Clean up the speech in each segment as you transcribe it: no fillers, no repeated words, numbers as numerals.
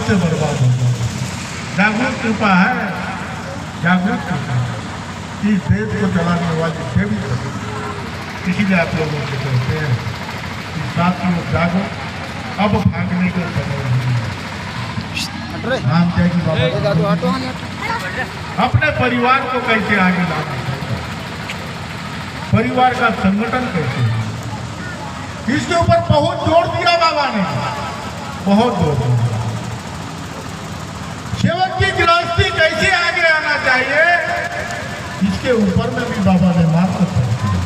से बर्बाद हो जाओगे। जागरूक कृपा है, जागरूक कृपा इस देश को चलाने वाली देवी है। इसीलिए आप लोगों से कहते हैं कि साथियों जागो, अब भागने का समय नहीं है। राम त्यागी बाबा अपने परिवार को कैसे आगे लाना, परिवार का संगठन कैसे, इसके ऊपर बहुत जोर दिया बाबा ने, बहुत जोर दिया। सेवक की गृहस्थी कैसे आगे आना चाहिए, इसके ऊपर में भी बाबा ने मार्गदर्शन किया।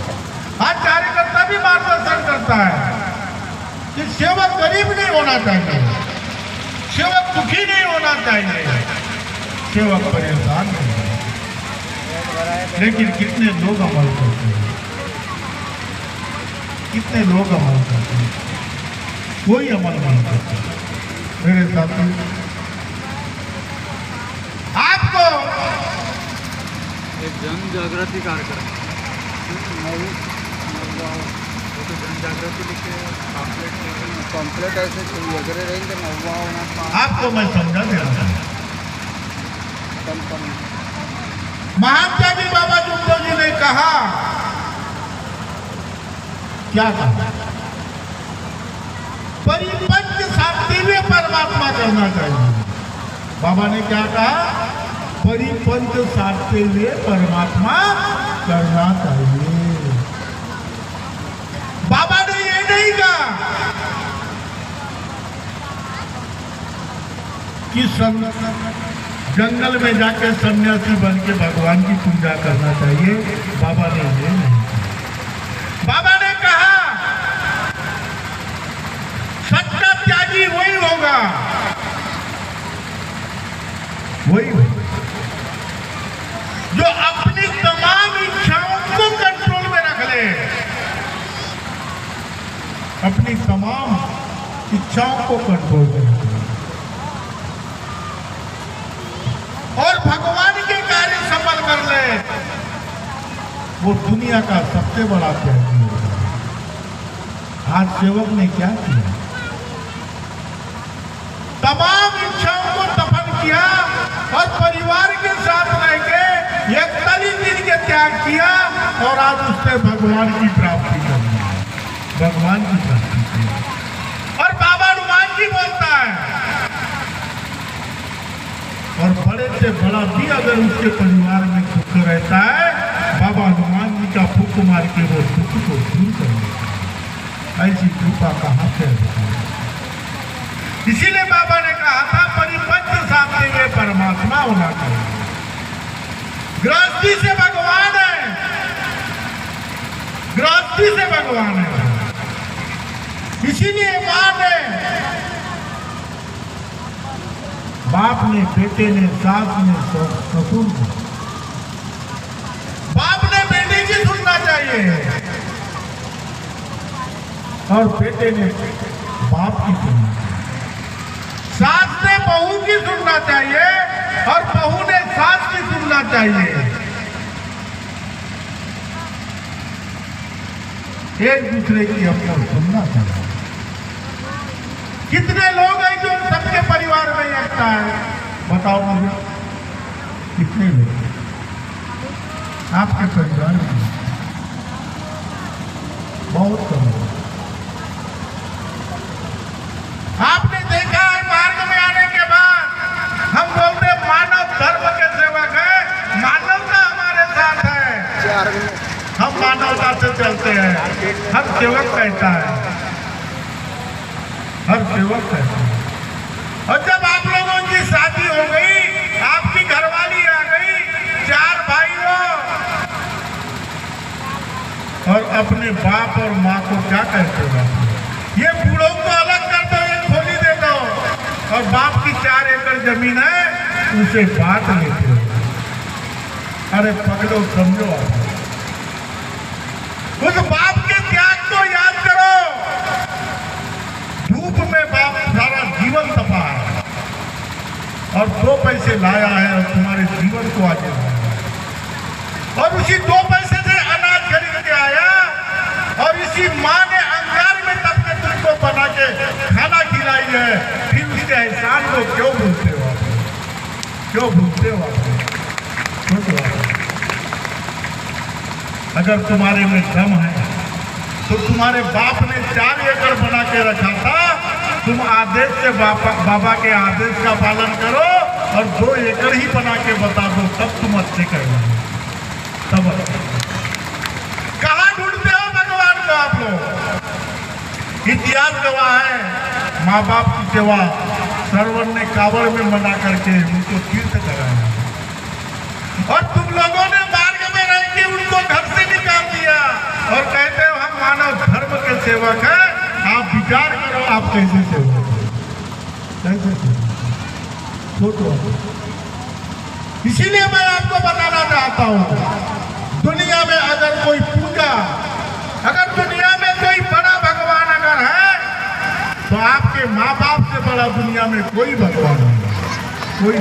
आज कार्यकर्ता भी मार्गदर्शन करता है कि सेवक गरीब नहीं होना चाहिए, सेवक दुखी नहीं होना चाहिए, सेवक परेशान नहीं होना चाहिए। लेकिन कितने लोग अमल करते हैं, कितने लोग अमल करते हैं, कोई अमल नहीं करते। मेरे साथी, आपको एक जन जागृति कार्यक्रम, वो तो जन जागृति लिखे पॉम्पलेट ऐसे वगैरह रहेंगे ना। आपको मैं समझा दे रहा हूँ। महान त्यागी बाबा जुम्मो जी ने कहा, क्या कहा, परिपंच सात्विक परमात्मा करना चाहिए। बाबा ने क्या कहा, परिपंच सात्विक परमात्मा करना चाहिए। बाबा ने ये नहीं कहा कि जंगल में जाके सन्यासी बन के भगवान की पूजा करना चाहिए। बाबा ने ये नहीं कहा। बाबा ने कहा सच्चा त्यागी वही होगा, वही होगा जो अपनी तमाम इच्छाओं को कंट्रोल में रख ले, अपनी तमाम इच्छाओं को कंट्रोल में रख ले और भगवान के कार्य सफल कर ले। वो दुनिया का सबसे बड़ा त्यागी होगा। आज सेवक ने क्या किया, तमाम इच्छाओं को दफन किया और परिवार के साथ रह के 41 दिन के त्याग किया और आज उसने भगवान की प्राप्ति कर ली, भगवान की प्राप्ति की। और बाबा हनुमान जी बोलता है, और बड़े से बड़ा भी अगर उसके परिवार में दुख रहता है, बाबा हनुमान जी का फूंक मार के वो दुख को दूर कर देता है। ऐसी कृपा कहाँ से है? इसीलिए बाबा ने कहा था परिपंच सात्विक परमात्मा होना चाहिए। गृहस्थी से भगवान है, गृहस्थी से भगवान है। इसीलिए मां ने, बाप ने बेटे ने, सास ने ससुर ने, बाप ने बेटे की सुनना चाहिए और बेटे ने बाप की सुनना चाहिए, सास ने बहू की सुनना चाहिए और बहू ने सास की सुनना चाहिए। एक दूसरे की अपना सुनना चाहिए। कितने लोग हैं जो सबके परिवार में एकता है, बताओ मुझे, कितने लोग आपके परिवार में? बहुत कम। आपने देखा है मार्ग में आने के बाद हम बोलते मानव धर्म के सेवक है, मानवता हमारे साथ है, हम मानवता से चलते हैं। हर सेवक कहता है, हर सेवक कहता है। और जब आप लोगों की शादी हो गई, आपकी घरवाली आ गई, 4 भाई हो, और अपने बाप और माँ को क्या कहते हो? ये बूढ़ों को अलग कर दो, ये खोली दे दो, और बाप की 4 एकड़ जमीन है, उसे बांट लेते हो। अरे पकड़ो, समझो आप, उस बाप के त्याग को याद करो। धूप में बाप सारा जीवन तपा है और 2 पैसे लाया है और तुम्हारे जीवन को आगे लाया, और उसी 2 पैसे से अनाज खरीद के आया, और इसी माँ ने अंगार में तब के तुमको बना के खाना खिलाई है, फिर उसके एहसान को क्यों क्यों भूलते हो आप? सोचो आप। अगर तुम्हारे में दम है तो तुम्हारे बाप ने 4 एकड़ बना के रखा था, तुम आदेश से बाबा के आदेश का पालन करो और 2 एकड़ ही बना के बता दो, तब तुम अच्छे करना। तब कहाँ ढूंढते हो भगवान को आप लोग? इतिहास गवाह है, माँ बाप की सेवा सरवन ने कावड़ में मना करके उनको तीर्थ कराया, और तुम लोगों ने मार्ग में रह के उनको घर से निकाल दिया और कहते हो हम मानव धर्म के सेवक हैं। आप विचार करो, आप कैसे सेवक हो? कैसे सोचो। इसीलिए मैं आपको बताना चाहता हूँ, दुनिया में अगर कोई पूजा, अगर दुनिया में कोई बड़ा भगवान अगर है तो आपके माँ बाप से बड़ा दुनिया में कोई भगवान नहीं, कोई